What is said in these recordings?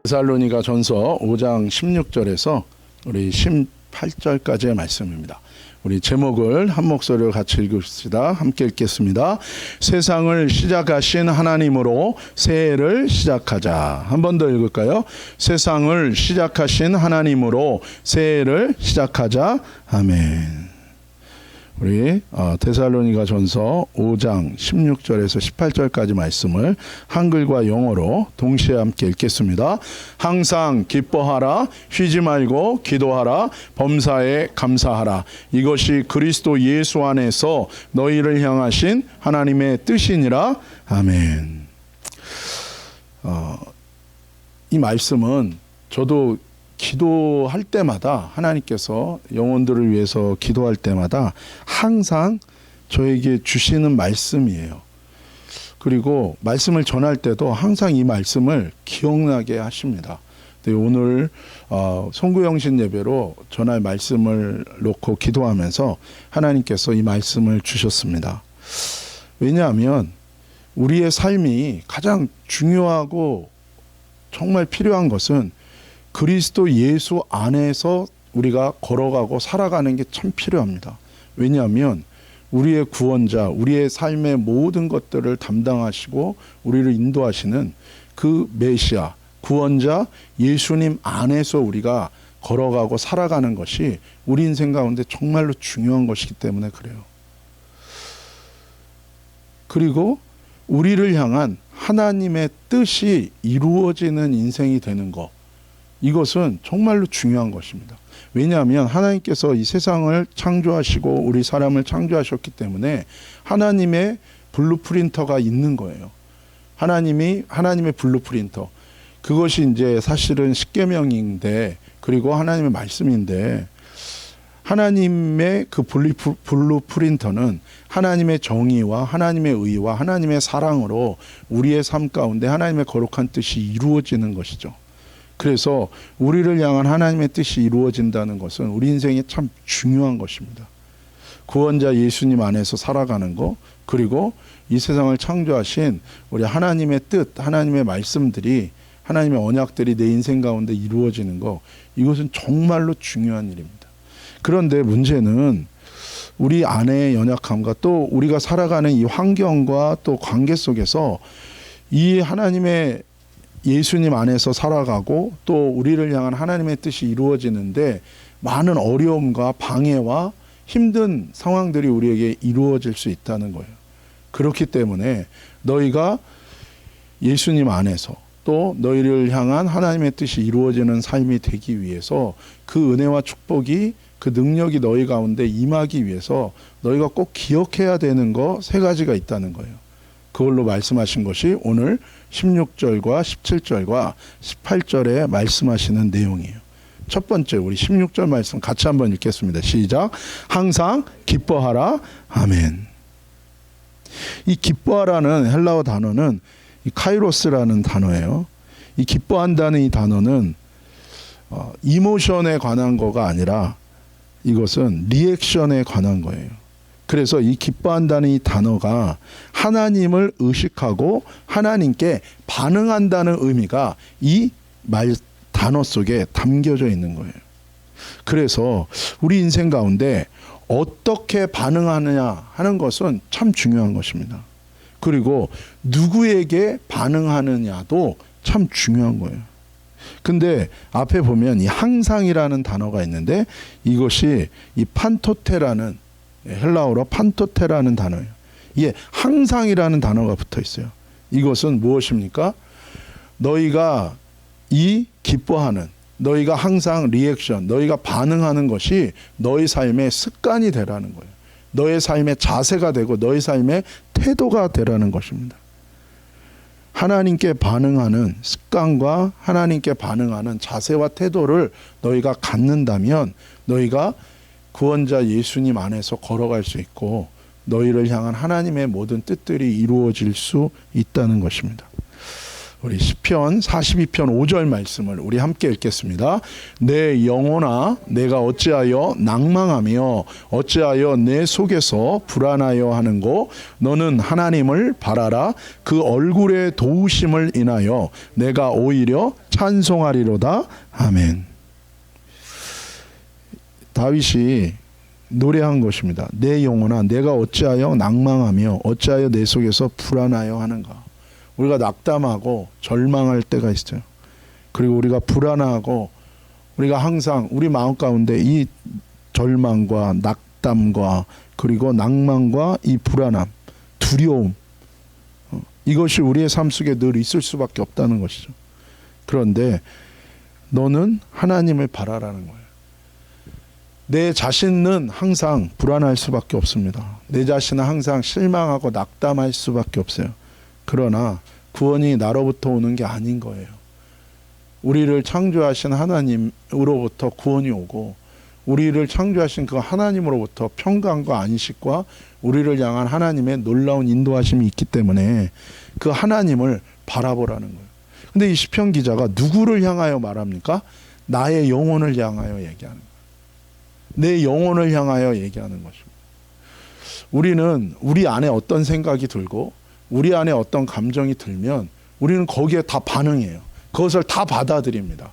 데살로니가 전서 5장 16절에서 우리 18절까지의 말씀입니다. 우리 제목을 한 목소리로 같이 읽읍시다. 함께 읽겠습니다. 세상을 시작하신 하나님으로 새해를 시작하자. 한 번 더 읽을까요? 세상을 시작하신 하나님으로 새해를 시작하자. 아멘. 우리 데살로니가 전서 5장 16절에서 18절까지 말씀을 한글과 영어로 동시에 함께 읽겠습니다. 항상 기뻐하라, 쉬지 말고 기도하라, 범사에 감사하라. 이것이 그리스도 예수 안에서 너희를 향하신 하나님의 뜻이니라. 아멘. 이 말씀은 저도 기도할 때마다, 하나님께서 영혼들을 위해서 기도할 때마다 항상 저에게 주시는 말씀이에요. 그리고 말씀을 전할 때도 항상 이 말씀을 기억나게 하십니다. 오늘 송구영신 예배로 전할 말씀을 놓고 기도하면서 하나님께서 이 말씀을 주셨습니다. 왜냐하면 우리의 삶이 가장 중요하고 정말 필요한 것은 그리스도 예수 안에서 우리가 걸어가고 살아가는 게 참 필요합니다. 왜냐하면 우리의 구원자, 우리의 삶의 모든 것들을 담당하시고 우리를 인도하시는 그 메시아, 구원자 예수님 안에서 우리가 걸어가고 살아가는 것이 우리 인생 가운데 정말로 중요한 것이기 때문에 그래요. 그리고 우리를 향한 하나님의 뜻이 이루어지는 인생이 되는 것, 이것은 정말로 중요한 것입니다. 왜냐하면 하나님께서 이 세상을 창조하시고 우리 사람을 창조하셨기 때문에 하나님의 블루프린터가 있는 거예요. 하나님의 블루프린터. 그것이 이제 사실은 십계명인데, 그리고 하나님의 말씀인데, 하나님의 그 블루프린터는 하나님의 정의와 하나님의 의와 하나님의 사랑으로 우리의 삶 가운데 하나님의 거룩한 뜻이 이루어지는 것이죠. 그래서 우리를 향한 하나님의 뜻이 이루어진다는 것은 우리 인생에 참 중요한 것입니다. 구원자 예수님 안에서 살아가는 것, 그리고 이 세상을 창조하신 우리 하나님의 뜻, 하나님의 말씀들이, 하나님의 언약들이 내 인생 가운데 이루어지는 것, 이것은 정말로 중요한 일입니다. 그런데 문제는 우리 안의 연약함과 또 우리가 살아가는 이 환경과 또 관계 속에서 이 하나님의 예수님 안에서 살아가고 또 우리를 향한 하나님의 뜻이 이루어지는데 많은 어려움과 방해와 힘든 상황들이 우리에게 이루어질 수 있다는 거예요. 그렇기 때문에 너희가 예수님 안에서 또 너희를 향한 하나님의 뜻이 이루어지는 삶이 되기 위해서 그 은혜와 축복이, 그 능력이 너희 가운데 임하기 위해서 너희가 꼭 기억해야 되는 거 3가지가 있다는 거예요. 그걸로 말씀하신 것이 오늘 16절과 17절과 18절에 말씀하시는 내용이에요. 첫 번째, 우리 16절 말씀 같이 한번 읽겠습니다. 시작. 항상 기뻐하라. 아멘. 이 기뻐하라는 헬라어 단어는 이 카이로스라는 단어예요. 이 기뻐한다는 이 단어는 이모션에 관한 거가 아니라 이것은 리액션에 관한 거예요. 그래서 이 기뻐한다는 이 단어가 하나님을 의식하고 하나님께 반응한다는 의미가 이 단어 속에 담겨져 있는 거예요. 그래서 우리 인생 가운데 어떻게 반응하느냐 하는 것은 참 중요한 것입니다. 그리고 누구에게 반응하느냐도 참 중요한 거예요. 근데 앞에 보면 이 항상이라는 단어가 있는데 이것이 이 판토테라는, 헬라어로 판토테라는 단어예요. 이게 항상이라는 단어가 붙어 있어요. 이것은 무엇입니까? 너희가 이 기뻐하는, 너희가 항상 리액션, 너희가 반응하는 것이 너희 삶의 습관이 되라는 거예요. 너의 삶의 자세가 되고 너의 삶의 태도가 되라는 것입니다. 하나님께 반응하는 습관과 하나님께 반응하는 자세와 태도를 너희가 갖는다면 너희가 구원자 예수님 안에서 걸어갈 수 있고 너희를 향한 하나님의 모든 뜻들이 이루어질 수 있다는 것입니다. 우리 시편 42편 5절 말씀을 우리 함께 읽겠습니다. 내 영혼아 내가 어찌하여 낭망하며 어찌하여 내 속에서 불안하여 하는고 너는 하나님을 바라라. 그 얼굴의 도우심을 인하여 내가 오히려 찬송하리로다. 아멘. 다윗이 노래한 것입니다. 내 영혼아 내가 어찌하여 낭망하며 어찌하여 내 속에서 불안하여 하는가. 우리가 낙담하고 절망할 때가 있어요. 그리고 우리가 불안하고 우리가 항상 우리 마음 가운데 이 절망과 낙담과 그리고 낭만과 이 불안함, 두려움, 이것이 우리의 삶 속에 늘 있을 수밖에 없다는 것이죠. 그런데 너는 하나님을 바라라는 거예요. 내 자신은 항상 불안할 수밖에 없습니다. 내 자신은 항상 실망하고 낙담할 수밖에 없어요. 그러나 구원이 나로부터 오는 게 아닌 거예요. 우리를 창조하신 하나님으로부터 구원이 오고 우리를 창조하신 그 하나님으로부터 평강과 안식과 우리를 향한 하나님의 놀라운 인도하심이 있기 때문에 그 하나님을 바라보라는 거예요. 근데 이 시편 기자가 누구를 향하여 말합니까? 나의 영혼을 향하여 얘기하는 거예요. 내 영혼을 향하여 얘기하는 것입니다. 우리는 우리 안에 어떤 생각이 들고 우리 안에 어떤 감정이 들면 우리는 거기에 다 반응해요. 그것을 다 받아들입니다.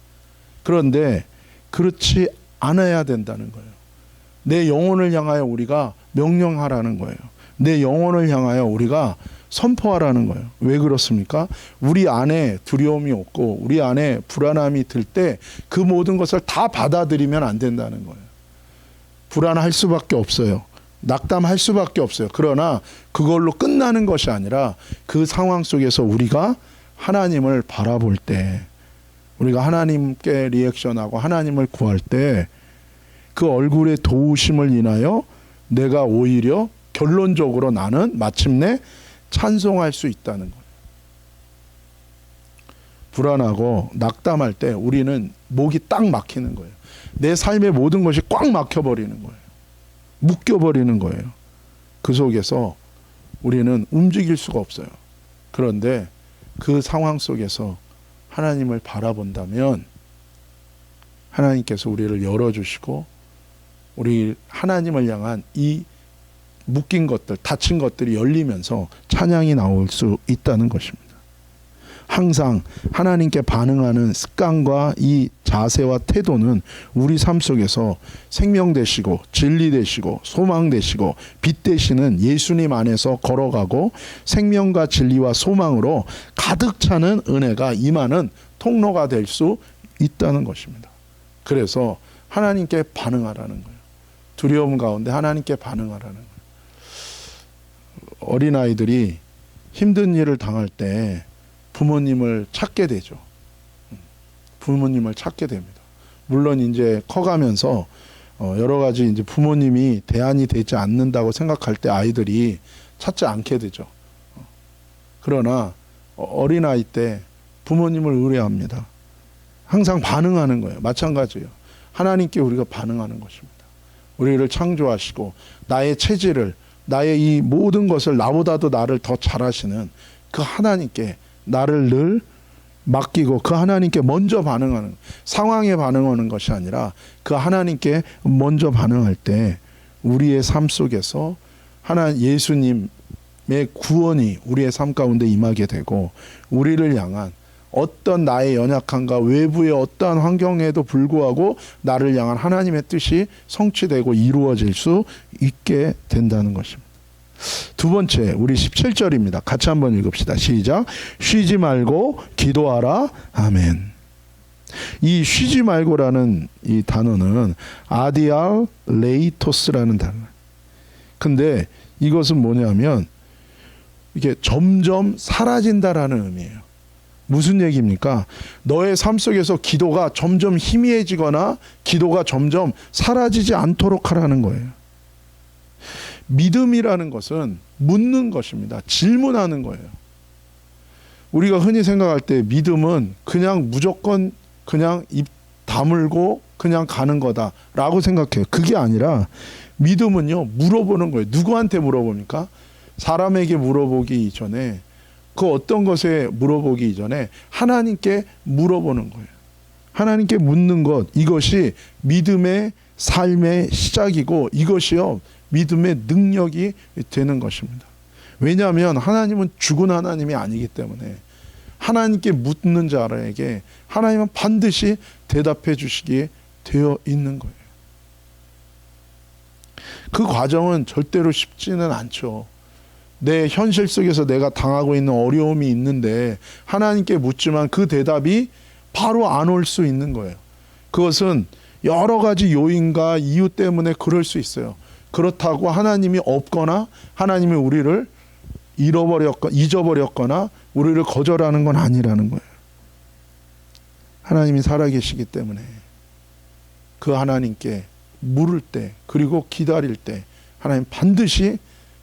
그런데 그렇지 않아야 된다는 거예요. 내 영혼을 향하여 우리가 명령하라는 거예요. 내 영혼을 향하여 우리가 선포하라는 거예요. 왜 그렇습니까? 우리 안에 두려움이 없고 우리 안에 불안함이 들 때 그 모든 것을 다 받아들이면 안 된다는 거예요. 불안할 수밖에 없어요. 낙담할 수밖에 없어요. 그러나 그걸로 끝나는 것이 아니라 그 상황 속에서 우리가 하나님을 바라볼 때 우리가 하나님께 리액션하고 하나님을 구할 때 그 얼굴의 도우심을 인하여 내가 오히려 결론적으로 나는 마침내 찬송할 수 있다는 거예요. 불안하고 낙담할 때 우리는 목이 딱 막히는 거예요. 내 삶의 모든 것이 꽉 막혀버리는 거예요. 묶여버리는 거예요. 그 속에서 우리는 움직일 수가 없어요. 그런데 그 상황 속에서 하나님을 바라본다면 하나님께서 우리를 열어주시고 우리 하나님을 향한 이 묶인 것들, 닫힌 것들이 열리면서 찬양이 나올 수 있다는 것입니다. 항상 하나님께 반응하는 습관과 이 자세와 태도는 우리 삶 속에서 생명 되시고 진리 되시고 소망 되시고 빛 되시는 예수님 안에서 걸어가고 생명과 진리와 소망으로 가득 차는 은혜가 임하는 통로가 될 수 있다는 것입니다. 그래서 하나님께 반응하라는 거예요. 두려움 가운데 하나님께 반응하라는 거예요. 어린아이들이 힘든 일을 당할 때 부모님을 찾게 되죠. 부모님을 찾게 됩니다. 물론 이제 커가면서 여러 가지 이제 부모님이 대안이 되지 않는다고 생각할 때 아이들이 찾지 않게 되죠. 그러나 어린아이 때 부모님을 의뢰합니다. 항상 반응하는 거예요. 마찬가지예요. 하나님께 우리가 반응하는 것입니다. 우리를 창조하시고 나의 체질을 나의 이 모든 것을 나보다도 나를 더 잘하시는 그 하나님께 나를 늘 맡기고 그 하나님께 먼저 반응하는 상황에 반응하는 것이 아니라 그 하나님께 먼저 반응할 때 우리의 삶 속에서 예수님의 구원이 우리의 삶 가운데 임하게 되고 우리를 향한 어떤 나의 연약함과 외부의 어떠한 환경에도 불구하고 나를 향한 하나님의 뜻이 성취되고 이루어질 수 있게 된다는 것입니다. 두 번째, 우리 17절입니다. 같이 한번 읽읍시다. 시작. 쉬지 말고 기도하라. 아멘. 이 쉬지 말고라는 이 단어는 아디알 레이토스라는 단어. 근데 이것은 뭐냐면 이게 점점 사라진다라는 의미예요. 무슨 얘기입니까? 너의 삶 속에서 기도가 점점 희미해지거나 기도가 점점 사라지지 않도록 하라는 거예요. 믿음이라는 것은 묻는 것입니다. 질문하는 거예요. 우리가 흔히 생각할 때 믿음은 그냥 무조건 그냥 입 다물고 그냥 가는 거다라고 생각해요. 그게 아니라 믿음은요, 물어보는 거예요. 누구한테 물어봅니까? 사람에게 물어보기 이전에 그 어떤 것에 물어보기 이전에 하나님께 물어보는 거예요. 하나님께 묻는 것, 이것이 믿음의 삶의 시작이고 이것이요 믿음의 능력이 되는 것입니다. 왜냐하면 하나님은 죽은 하나님이 아니기 때문에 하나님께 묻는 자에게 하나님은 반드시 대답해 주시기에 되어 있는 거예요. 그 과정은 절대로 쉽지는 않죠. 내 현실 속에서 내가 당하고 있는 어려움이 있는데 하나님께 묻지만 그 대답이 바로 안 올 수 있는 거예요. 그것은 여러 가지 요인과 이유 때문에 그럴 수 있어요. 그렇다고 하나님이 없거나 하나님이 우리를 잊어버렸거나 우리를 거절하는 건 아니라는 거예요. 하나님이 살아계시기 때문에 그 하나님께 물을 때 그리고 기다릴 때 하나님 반드시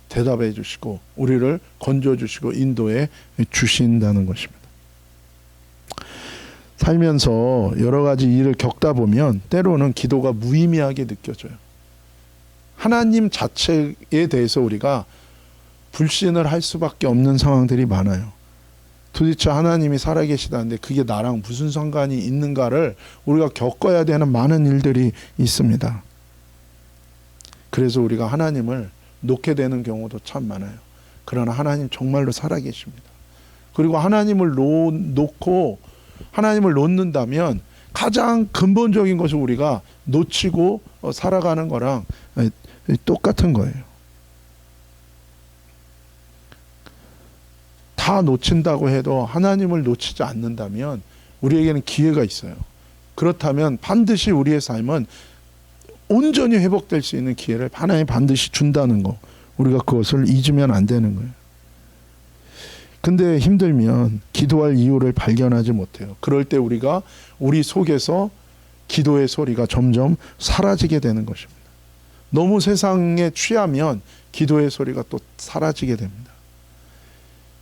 대답해 주시고 우리를 건져주시고 인도해 주신다는 것입니다. 살면서 여러 가지 일을 겪다 보면 때로는 기도가 무의미하게 느껴져요. 하나님 자체에 대해서 우리가 불신을 할 수밖에 없는 상황들이 많아요. 도대체 하나님이 살아계시다는데 그게 나랑 무슨 상관이 있는가를 우리가 겪어야 되는 많은 일들이 있습니다. 그래서 우리가 하나님을 놓게 되는 경우도 참 많아요. 그러나 하나님 정말로 살아계십니다. 그리고 하나님을 놓고 하나님을 놓는다면 가장 근본적인 것을 우리가 놓치고 살아가는 거랑 똑같은 거예요. 다 놓친다고 해도 하나님을 놓치지 않는다면 우리에게는 기회가 있어요. 그렇다면 반드시 우리의 삶은 온전히 회복될 수 있는 기회를 하나님 반드시 준다는 거, 우리가 그것을 잊으면 안 되는 거예요. 근데 힘들면 기도할 이유를 발견하지 못해요. 그럴 때 우리가 우리 속에서 기도의 소리가 점점 사라지게 되는 것입니다. 너무 세상에 취하면 기도의 소리가 또 사라지게 됩니다.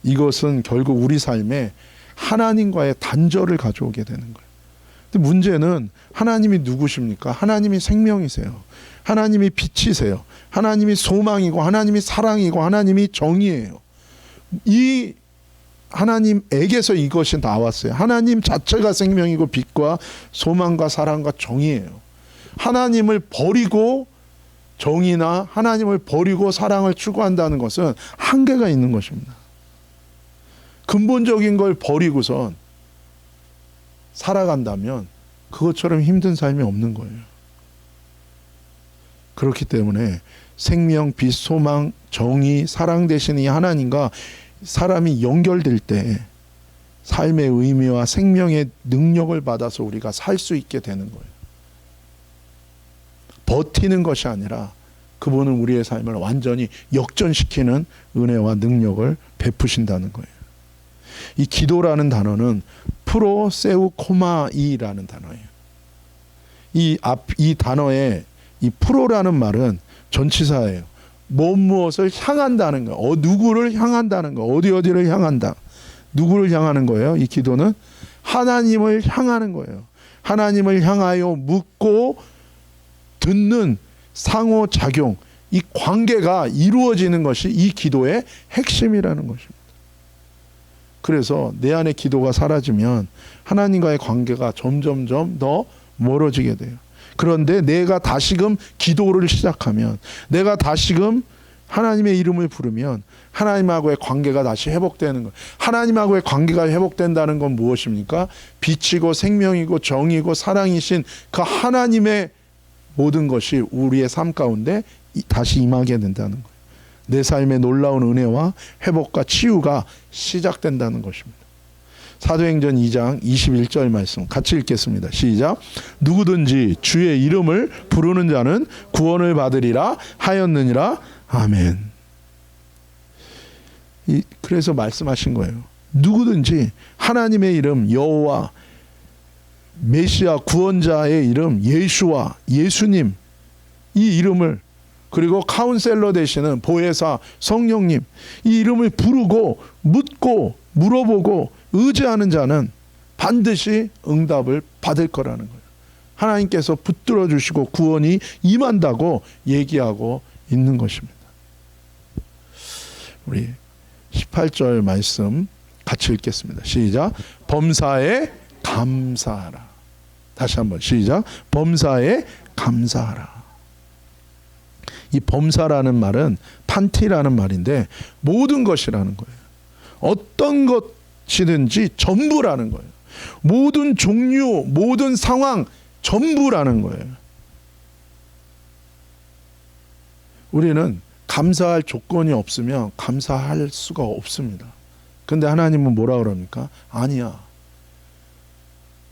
이것은 결국 우리 삶에 하나님과의 단절을 가져오게 되는 거예요. 근데 문제는 하나님이 누구십니까? 하나님이 생명이세요. 하나님이 빛이세요. 하나님이 소망이고 하나님이 사랑이고 하나님이 정의예요. 이 하나님에게서 이것이 나왔어요. 하나님 자체가 생명이고 빛과 소망과 사랑과 정의예요. 하나님을 버리고 정의나 하나님을 버리고 사랑을 추구한다는 것은 한계가 있는 것입니다. 근본적인 걸 버리고선 살아간다면 그것처럼 힘든 삶이 없는 거예요. 그렇기 때문에 생명, 빛, 소망, 정의, 사랑 되신 이 하나님과 사람이 연결될 때 삶의 의미와 생명의 능력을 받아서 우리가 살 수 있게 되는 거예요. 버티는 것이 아니라 그분은 우리의 삶을 완전히 역전시키는 은혜와 능력을 베푸신다는 거예요. 이 기도라는 단어는 프로세우코마이라는 단어예요. 이 단어의 이 프로라는 말은 전치사예요. 무엇을 향한다는 거, 누구를 향한다는 거, 어디를 향한다. 누구를 향하는 거예요? 이 기도는 하나님을 향하는 거예요. 하나님을 향하여 묻고 듣는 상호작용, 이 관계가 이루어지는 것이 이 기도의 핵심이라는 것입니다. 그래서 내 안에 기도가 사라지면 하나님과의 관계가 점점점 더 멀어지게 돼요. 그런데 내가 다시금 기도를 시작하면, 내가 다시금 하나님의 이름을 부르면 하나님하고의 관계가 다시 회복되는 것. 하나님하고의 관계가 회복된다는 건 무엇입니까? 빛이고 생명이고 정이고 사랑이신 그 하나님의 모든 것이 우리의 삶 가운데 다시 임하게 된다는 거예요. 내 삶의 놀라운 은혜와 회복과 치유가 시작된다는 것입니다. 사도행전 2장 21절 말씀 같이 읽겠습니다. 시작. 누구든지 주의 이름을 부르는 자는 구원을 받으리라 하였느니라. 아멘. 그래서 말씀하신 거예요. 누구든지 하나님의 이름 여호와, 메시아 구원자의 이름 예수와, 예수님, 이 이름을, 그리고 카운셀러 되시는 보혜사 성령님, 이 이름을 부르고 묻고 물어보고 의지하는 자는 반드시 응답을 받을 거라는 거예요. 하나님께서 붙들어 주시고 구원이 임한다고 얘기하고 있는 것입니다. 우리 18절 말씀 같이 읽겠습니다. 시작. 범사에 감사하라. 다시 한번 시작. 범사에 감사하라. 이 범사라는 말은 판티라는 말인데 모든 것이라는 거예요. 어떤 것이든지 전부라는 거예요. 모든 종류, 모든 상황 전부라는 거예요. 우리는 감사할 조건이 없으면 감사할 수가 없습니다. 근데 하나님은 뭐라 그럽니까? 아니야.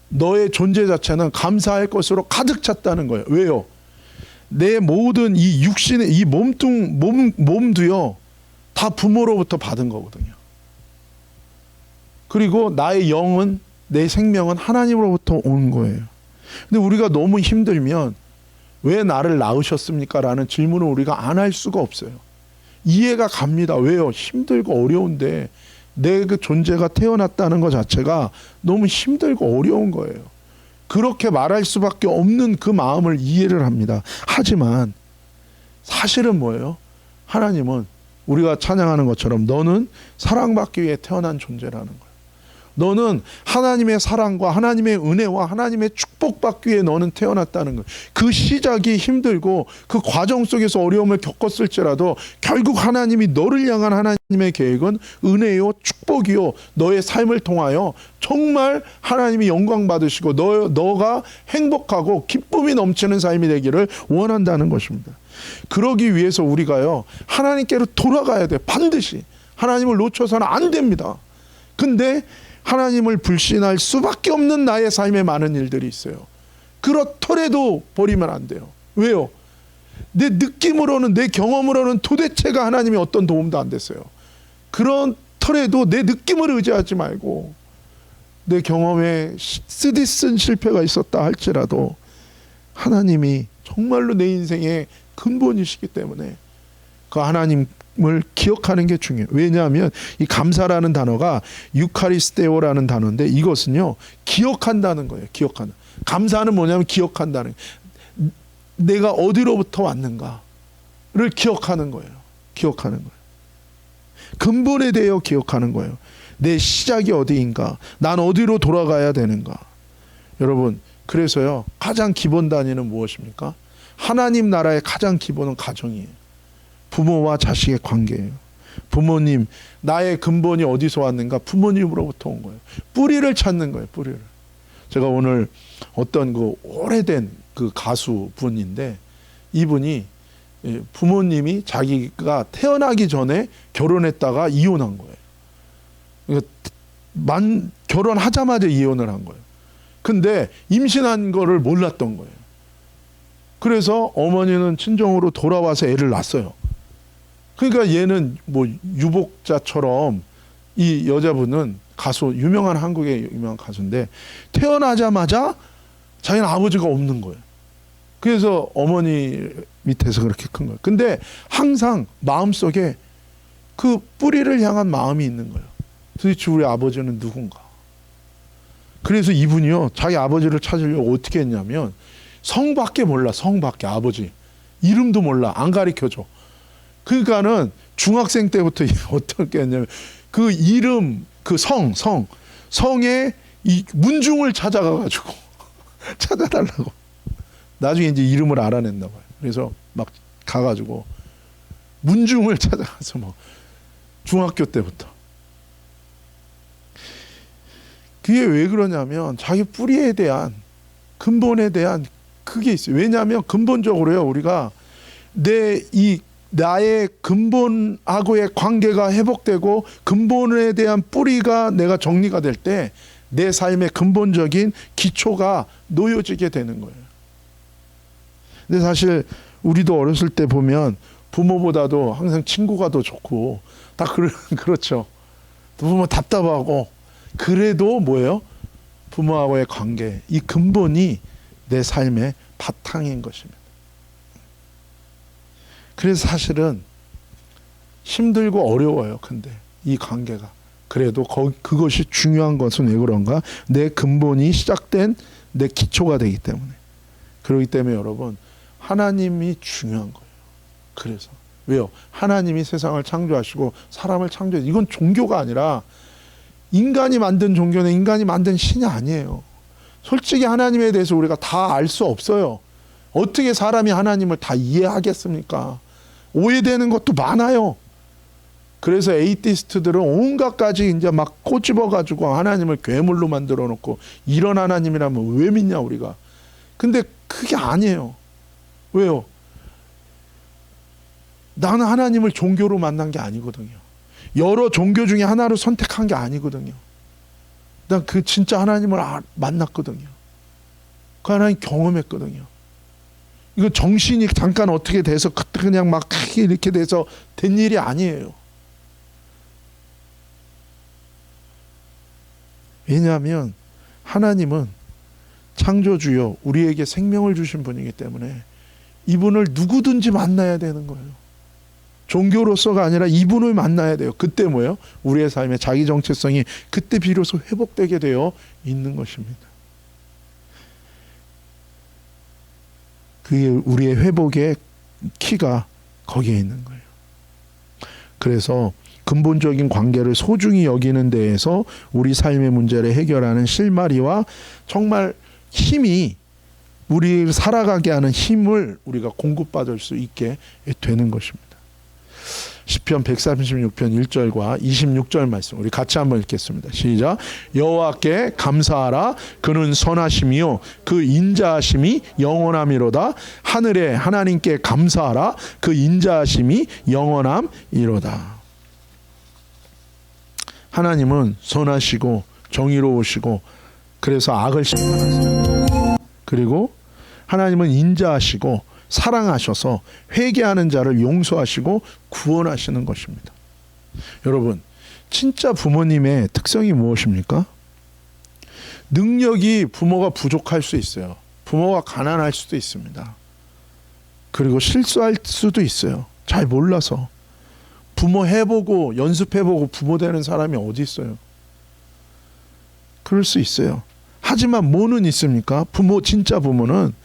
너의 존재 자체는 감사할 것으로 가득 찼다는 거예요. 왜요? 내 모든 이 육신의 이 몸도요 다 부모로부터 받은 거거든요. 그리고 나의 영은, 내 생명은 하나님으로부터 온 거예요. 근데 우리가 너무 힘들면 왜 나를 낳으셨습니까? 라는 질문을 우리가 안 할 수가 없어요. 이해가 갑니다. 왜요? 힘들고 어려운데 내 그 존재가 태어났다는 것 자체가 너무 힘들고 어려운 거예요. 그렇게 말할 수밖에 없는 그 마음을 이해를 합니다. 하지만 사실은 뭐예요? 하나님은 우리가 찬양하는 것처럼 너는 사랑받기 위해 태어난 존재라는 거예요. 너는 하나님의 사랑과 하나님의 은혜와 하나님의 축복받기 위해 너는 태어났다는 거예요. 그 시작이 힘들고 그 과정 속에서 어려움을 겪었을지라도 결국 하나님이 너를 향한 하나님의 계획은 은혜요 축복이요 너의 삶을 통하여 정말 하나님이 영광 받으시고 너가 행복하고 기쁨이 넘치는 삶이 되기를 원한다는 것입니다. 그러기 위해서 우리가요 하나님께로 돌아가야 돼. 반드시 하나님을 놓쳐서는 안 됩니다. 근데 하나님을 불신할 수밖에 없는 나의 삶에 많은 일들이 있어요. 그렇더라도 버리면 안 돼요. 왜요? 내 느낌으로는, 내 경험으로는 도대체가 하나님이 어떤 도움도 안 됐어요. 그렇더라도 내 느낌을 의지하지 말고 내 경험에 쓰디쓴 실패가 있었다 할지라도 하나님이 정말로 내 인생의 근본이시기 때문에 그 하나님을 기억하는 게 중요해요. 왜냐하면 이 감사라는 단어가 유카리스테오라는 단어인데 이것은요 기억한다는 거예요. 기억하는. 감사는 뭐냐면 기억한다는 거예요. 내가 어디로부터 왔는가를 기억하는 거예요. 기억하는 거예요. 근본에 대해 기억하는 거예요. 내 시작이 어디인가? 난 어디로 돌아가야 되는가? 여러분, 그래서요 가장 기본 단위는 무엇입니까? 하나님 나라의 가장 기본은 가정이에요. 부모와 자식의 관계예요. 부모님, 나의 근본이 어디서 왔는가? 부모님으로부터 온 거예요. 뿌리를 찾는 거예요. 뿌리를. 제가 오늘 어떤 그 오래된 그 가수분인데 이분이 부모님이 자기가 태어나기 전에 결혼했다가 이혼한 거예요. 결혼하자마자 이혼을 한 거예요. 근데 임신한 거를 몰랐던 거예요. 그래서 어머니는 친정으로 돌아와서 애를 낳았어요. 그러니까 얘는 뭐 유복자처럼 이 여자분은 가수, 유명한 한국의 유명한 가수인데 태어나자마자 자기는 아버지가 없는 거예요. 그래서 어머니 밑에서 그렇게 큰 거예요. 근데 항상 마음속에 그 뿌리를 향한 마음이 있는 거예요. 도대체 우리 아버지는 누군가? 그래서 이분이요 자기 아버지를 찾으려고 어떻게 했냐면 성밖에 몰라. 성밖에 아버지 이름도 몰라. 안 가르쳐줘. 그러니까는 중학생 때부터 어떻게 했냐면 그 이름 그 성에 이 문중을 찾아가가지고 찾아달라고. 나중에 이제 이름을 알아냈나 봐요. 그래서 막 가가지고 문중을 찾아가서 뭐 중학교 때부터. 그게 왜 그러냐면 자기 뿌리에 대한 근본에 대한 그게 있어요. 왜냐하면 근본적으로요 우리가 나의 근본하고의 관계가 회복되고 근본에 대한 뿌리가 내가 정리가 될 때 내 삶의 근본적인 기초가 놓여지게 되는 거예요. 근데 사실 우리도 어렸을 때 보면 부모보다도 항상 친구가 더 좋고 다 그렇죠. 부모 답답하고 그래도 뭐예요? 부모하고의 관계, 이 근본이 내 삶의 바탕인 것입니다. 그래서 사실은 힘들고 어려워요. 근데 이 관계가 그래도 그것이 중요한 것은 왜 그런가? 내 근본이 시작된 내 기초가 되기 때문에. 그렇기 때문에 여러분 하나님이 중요한 거예요. 그래서 왜요? 하나님이 세상을 창조하시고 사람을 창조해. 이건 종교가 아니라 인간이 만든 종교는 인간이 만든 신이 아니에요. 솔직히 하나님에 대해서 우리가 다 알 수 없어요. 어떻게 사람이 하나님을 다 이해하겠습니까? 오해되는 것도 많아요. 그래서 에이티스트들은 온갖 가지 이제 막 꼬집어가지고 하나님을 괴물로 만들어 놓고, 이런 하나님이라면 왜 믿냐 우리가. 근데 그게 아니에요. 왜요? 나는 하나님을 종교로 만난 게 아니거든요. 여러 종교 중에 하나를 선택한 게 아니거든요. 난 그 진짜 하나님을 만났거든요. 그 하나님 경험했거든요. 이거 정신이 잠깐 어떻게 돼서 그냥 막 이렇게 돼서 된 일이 아니에요. 왜냐하면 하나님은 창조주요 우리에게 생명을 주신 분이기 때문에 이분을 누구든지 만나야 되는 거예요. 종교로서가 아니라 이분을 만나야 돼요. 그때 뭐예요? 우리의 삶의 자기 정체성이 그때 비로소 회복되게 되어 있는 것입니다. 그게 우리의 회복의 키가 거기에 있는 거예요. 그래서 근본적인 관계를 소중히 여기는 데에서 우리 삶의 문제를 해결하는 실마리와 정말 힘이, 우리를 살아가게 하는 힘을 우리가 공급받을 수 있게 되는 것입니다. 시편 136편 1절과 26절 말씀 우리 같이 한번 읽겠습니다. 시작. 여호와께 감사하라. 그는 선하심이요 그 인자하심이 영원함이로다. 하늘에 하나님께 감사하라. 그 인자하심이 영원함이로다. 하나님은 선하시고 정의로우시고 그래서 악을 심판하세요. 그리고 하나님은 인자하시고 사랑하셔서 회개하는 자를 용서하시고 구원하시는 것입니다. 여러분, 진짜 부모님의 특성이 무엇입니까? 능력이 부모가 부족할 수 있어요. 부모가 가난할 수도 있습니다. 그리고 실수할 수도 있어요. 잘 몰라서. 부모 해보고 연습해보고 부모 되는 사람이 어디 있어요? 그럴 수 있어요. 하지만 뭐는 있습니까? 진짜 부모는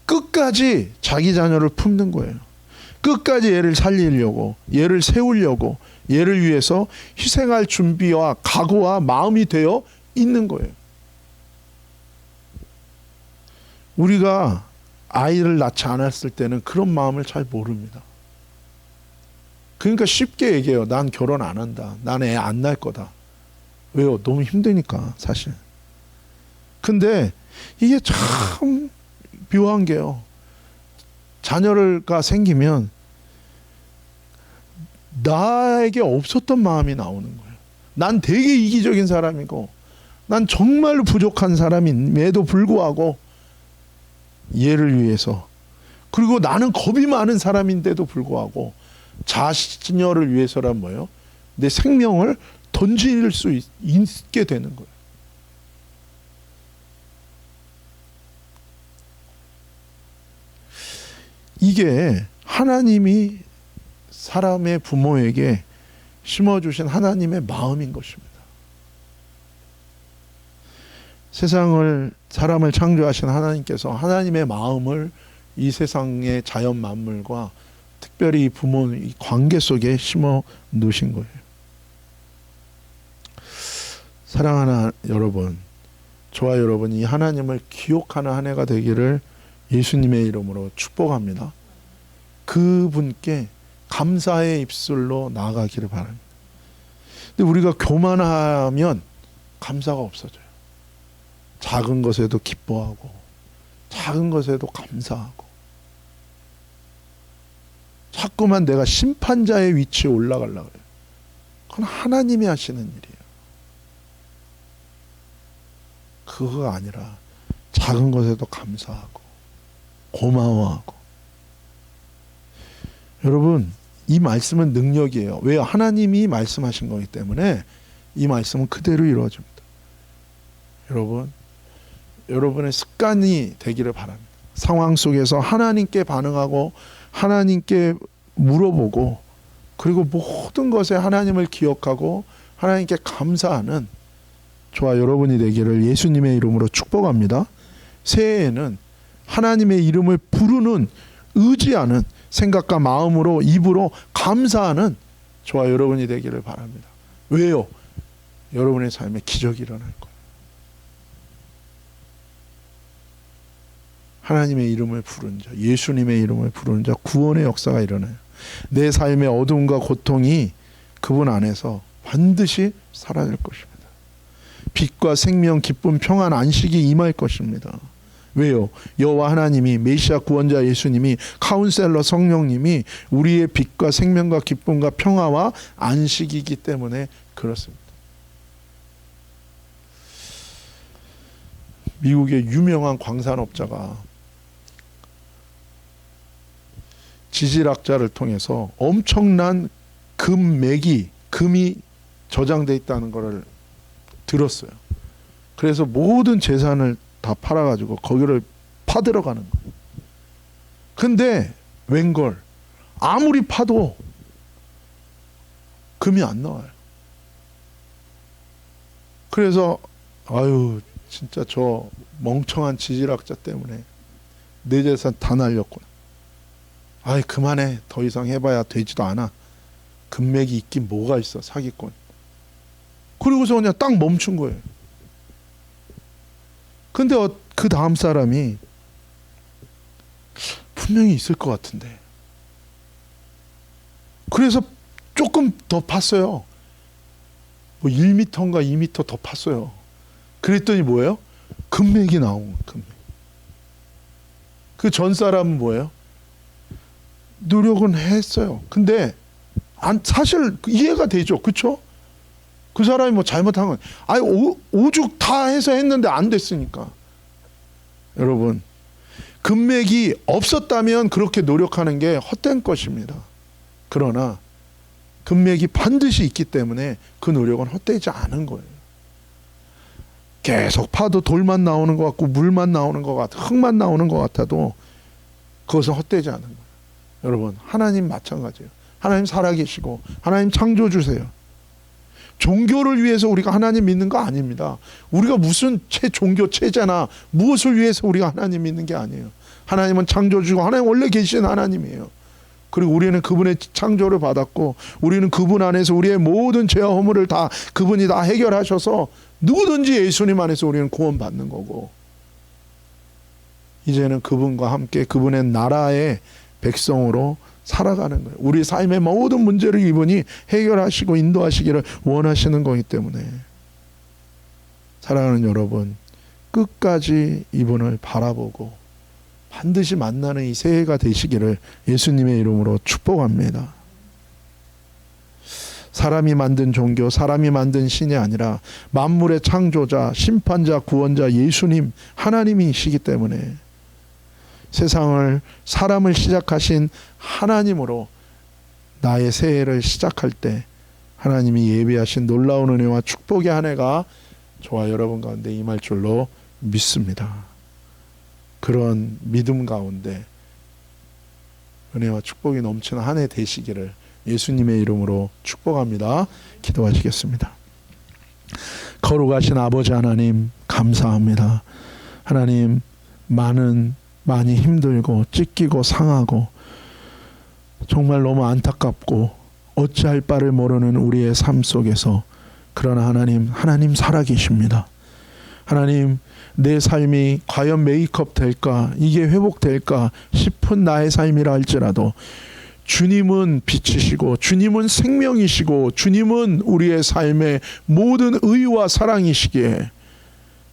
끝까지 자기 자녀를 품는 거예요. 끝까지 얘를 살리려고, 얘를 세우려고, 얘를 위해서 희생할 준비와 각오와 마음이 되어 있는 거예요. 우리가 아이를 낳지 않았을 때는 그런 마음을 잘 모릅니다. 그러니까 쉽게 얘기해요. 난 결혼 안 한다. 난 애 안 낳을 거다. 왜요? 너무 힘드니까 사실. 근데 이게 참 묘한 게요. 자녀가 생기면 나에게 없었던 마음이 나오는 거예요. 난 되게 이기적인 사람이고 난 정말로 부족한 사람임에도 불구하고 얘를 위해서, 그리고 나는 겁이 많은 사람인데도 불구하고 자녀를 위해서란 뭐예요? 내 생명을 던질 수 있게 되는 거예요. 이게 하나님이 사람의 부모에게 심어주신 하나님의 마음인 것입니다. 사람을 창조하신 하나님께서 하나님의 마음을 이 세상의 자연 만물과 특별히 이 부모의 관계 속에 심어 놓으신 거예요. 사랑하는 여러분, 저와 여러분이 하나님을 기억하는 한 해가 되기를 예수님의 이름으로 축복합니다. 그분께 감사의 입술로 나아가기를 바랍니다. 근데 우리가 교만하면 감사가 없어져요. 작은 것에도 기뻐하고 작은 것에도 감사하고 자꾸만 내가 심판자의 위치에 올라가려고 해요. 그건 하나님이 하시는 일이에요. 그거가 아니라 작은 것에도 감사하고 고마워하고. 여러분, 이 말씀은 능력이에요. 왜요? 하나님이 말씀하신 거기 때문에 이 말씀은 그대로 이루어집니다. 여러분의 습관이 되기를 바랍니다. 상황 속에서 하나님께 반응하고 하나님께 물어보고 그리고 모든 것에 하나님을 기억하고 하나님께 감사하는 저와 여러분이 되기를 예수님의 이름으로 축복합니다. 새해에는 하나님의 이름을 부르는, 의지하는 생각과 마음으로, 입으로 감사하는 저와 여러분이 되기를 바랍니다. 왜요? 여러분의 삶에 기적이 일어날 거예요. 하나님의 이름을 부르는 자, 예수님의 이름을 부르는 자, 구원의 역사가 일어나요. 내 삶의 어둠과 고통이 그분 안에서 반드시 사라질 것입니다. 빛과 생명, 기쁨, 평안, 안식이 임할 것입니다. 왜요? 여호와 하나님이, 메시아 구원자 예수님이, 카운셀러 성령님이 우리의 빛과 생명과 기쁨과 평화와 안식이기 때문에 그렇습니다. 미국의 유명한 광산업자가 지질학자를 통해서 엄청난 금이 저장돼 있다는 것을 들었어요. 그래서 모든 재산을 다 팔아가지고 거기를 파들어가는 거예요. 근데 웬걸 아무리 파도 금이 안 나와요. 그래서 아유 진짜 저 멍청한 지질학자 때문에 내 재산 다 날렸구나. 아이 그만해, 더 이상 해봐야 되지도 않아. 금맥이 있긴 뭐가 있어, 사기꾼. 그리고서 그냥 딱 멈춘 거예요. 근데 그 다음 사람이 분명히 있을 것 같은데, 그래서 조금 더 팠어요. 뭐 1m인가 2m 더 팠어요. 그랬더니 뭐예요? 금맥이 나온 거예요. 금맥. 그 전 사람은 뭐예요? 노력은 했어요. 근데 사실 이해가 되죠. 그렇죠? 그 사람이 뭐 잘못한 건 아니 오죽 다 해서 했는데 안 됐으니까. 여러분, 금맥이 없었다면 그렇게 노력하는 게 헛된 것입니다. 그러나 금맥이 반드시 있기 때문에 그 노력은 헛되지 않은 거예요. 계속 파도 돌만 나오는 것 같고 물만 나오는 것 같고 흙만 나오는 것 같아도 그것은 헛되지 않은 거예요. 여러분, 하나님 마찬가지예요. 하나님 살아계시고 하나님 창조주세요. 종교를 위해서 우리가 하나님 믿는 거 아닙니다. 우리가 무슨 종교 체제나 무엇을 위해서 우리가 하나님 믿는 게 아니에요. 하나님은 창조주고 하나님 원래 계신 하나님이에요. 그리고 우리는 그분의 창조를 받았고 우리는 그분 안에서 우리의 모든 죄와 허물을 다 그분이 다 해결하셔서 누구든지 예수님 안에서 우리는 구원받는 거고, 이제는 그분과 함께 그분의 나라의 백성으로 살아가는 거예요. 우리 삶의 모든 문제를 이분이 해결하시고 인도하시기를 원하시는 거기 때문에, 사랑하는 여러분, 끝까지 이분을 바라보고 반드시 만나는 이 새해가 되시기를 예수님의 이름으로 축복합니다. 사람이 만든 종교, 사람이 만든 신이 아니라 만물의 창조자, 심판자, 구원자 예수님 하나님이시기 때문에 세상을, 사람을 시작하신 하나님으로 나의 새해를 시작할 때 하나님이 예비하신 놀라운 은혜와 축복의 한 해가 저와 여러분 가운데 임할 줄로 믿습니다. 그런 믿음 가운데 은혜와 축복이 넘치는 한 해 되시기를 예수님의 이름으로 축복합니다. 기도하시겠습니다. 거룩하신 아버지 하나님, 감사합니다. 하나님, 많이 힘들고 찢기고 상하고 정말 너무 안타깝고 어찌할 바를 모르는 우리의 삶 속에서, 그러나 하나님 살아계십니다. 하나님, 내 삶이 과연 메이크업 될까, 이게 회복될까 싶은 나의 삶이라 할지라도 주님은 빛이시고 주님은 생명이시고 주님은 우리의 삶의 모든 의와 사랑이시기에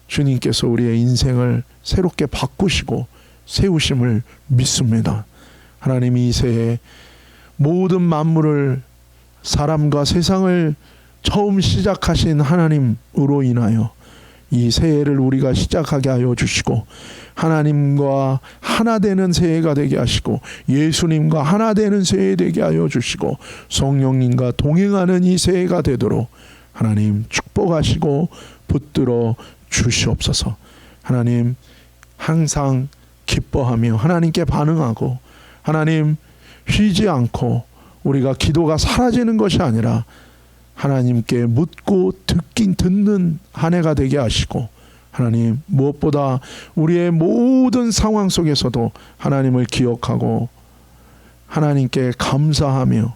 주님께서 우리의 인생을 새롭게 바꾸시고 세우심을 믿습니다. 하나님이 이 새해 모든 만물을, 사람과 세상을 처음 시작하신 하나님으로 인하여 이 새해를 우리가 시작하게 하여 주시고, 하나님과 하나 되는 새해가 되게 하시고 예수님과 하나 되는 새해 되게 하여 주시고 성령님과 동행하는 이 새해가 되도록 하나님 축복하시고 붙들어 주시옵소서. 하나님, 항상 기뻐하며 하나님께 반응하고 하나님 쉬지 않고 우리가 기도가 사라지는 것이 아니라 하나님께 묻고 듣는 한 해가 되게 하시고, 하나님 무엇보다 우리의 모든 상황 속에서도 하나님을 기억하고 하나님께 감사하며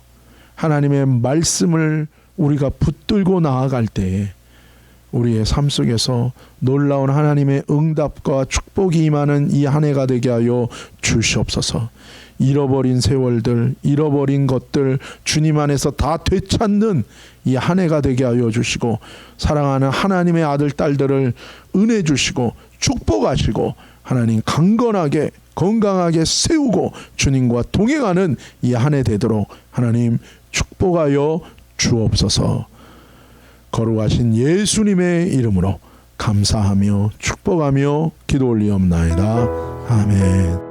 하나님의 말씀을 우리가 붙들고 나아갈 때에 우리의 삶 속에서 놀라운 하나님의 응답과 축복이 임하는 이 한 해가 되게 하여 주시옵소서. 잃어버린 세월들, 잃어버린 것들 주님 안에서 다 되찾는 이 한 해가 되게 하여 주시고, 사랑하는 하나님의 아들 딸들을 은혜 주시고 축복하시고, 하나님 강건하게 건강하게 세우고 주님과 동행하는 이 한 해 되도록 하나님 축복하여 주옵소서. 거룩하신 예수님의 이름으로 감사하며 축복하며 기도 올리옵나이다. 아멘.